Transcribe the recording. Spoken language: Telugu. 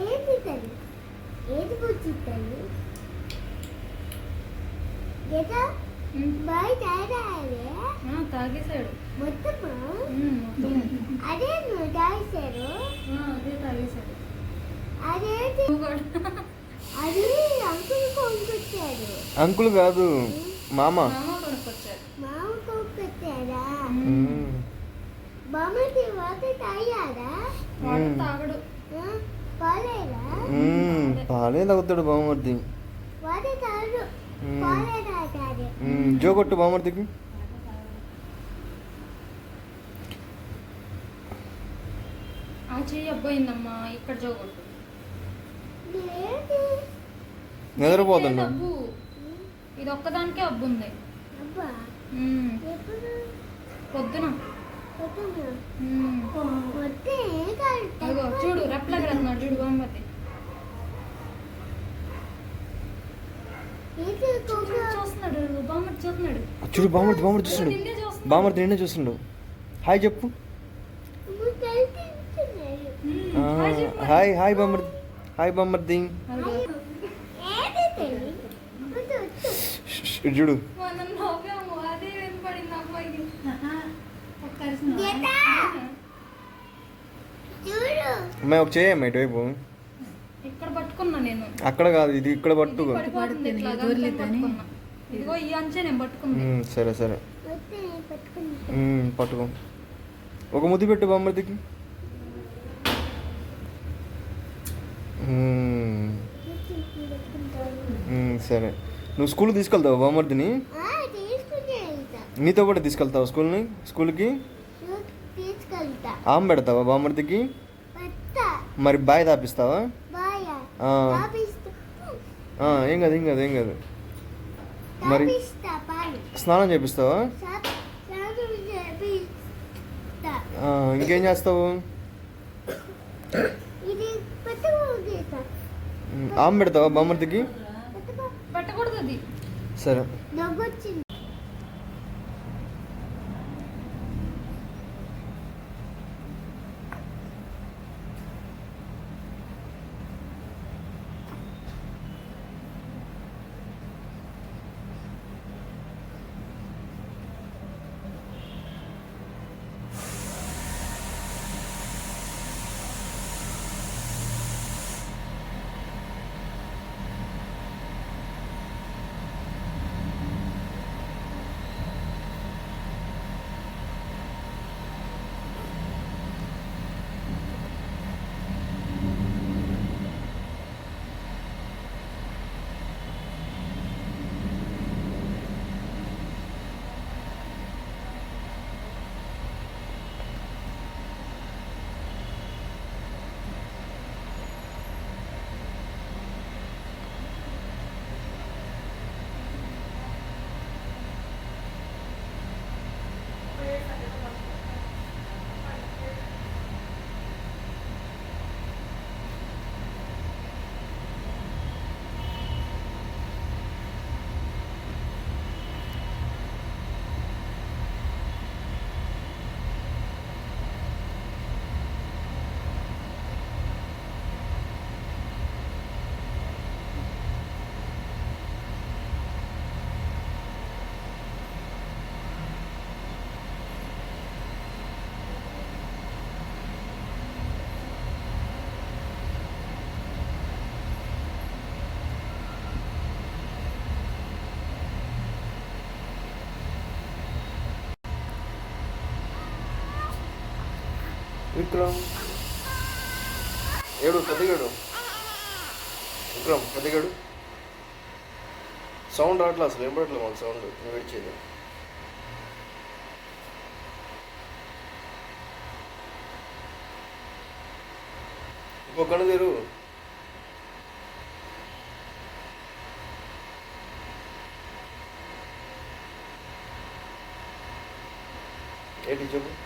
ఏది తల్లి ఏది కూర్చి తల్లి గేట బాయ్ తాగేశాడు మొత్తమా అదే నువ్వు తాగేశారు అదే తాగేశాడు అదేంటి అది అంకుల్ కొనుక్కొచ్చాడు అంకుల్ కాదు మామ కొనుక్కొచ్చాడు మామ కొనుక్కొచ్చాడా బామ్మకి వాటర్ తాగాడా తాగడు పాలేదా పాలే తాగుతాడు బామర్ది వాటర్ తాగడు పాలే తాగాడు జో కొట్టు బామర్దికి ఆ చెయ్యి అబ్బాయిందమ్మా ఇక్కడ జోగొట్టు నిద్రపోతుండు అబ్బు ఇది ఒక్కదానికే అబ్బు ఉంది అబ్బా ఎప్పుడు పొద్దున వస్తే అదిగో చూడు రెప్లగా రాస్తున్నాడు చూడు బామ్మది చూస్తున్నాడు బామ్మది చూస్తున్నాడు చూడు బామర్ది చూస్తుండు బామర్ది నిన్నే చూస్తుండు హాయ్ చెప్పు హాయ్ బామర్ది చూడు అదే వినపడింది అబ్బాయికి అమ్మాయి ఒక చేయమ్మా ఇటువైపు ఇక్కడ పట్టుకున్నా నేను అక్కడ కాదు ఇది ఇక్కడ పట్టు ఇదిగో ఈ అంచే నేను పట్టుకున్నా సరే సరే పట్టుకో ఒక ముద్దు పెట్టు బామ్మర్దికి సరే నువ్వు స్కూల్కి తీసుకెళ్తావు బామ్మర్దిని నీతో కూడా తీసుకెళ్తావు స్కూల్కి ఆమె పెడతావా బామ్మర్దికి మరి బాయ్ తాపిస్తావా ఏం కాదు మరి స్నానం చేపిస్తావా ఇంకేం చేస్తావు ఆమె పెడతావా బామ్మర్దికి పెట్టకూడదు అది సరే విక్రమ్ పెద్దగాడు పెద్దగాడు సౌండ్ రావట్లేదు అసలు ఏం పడట్లేదు మాకు సౌండ్ వెయిట్ చేయలేదు ఇంకో కన్ను తెరు ఏంటి చెప్పు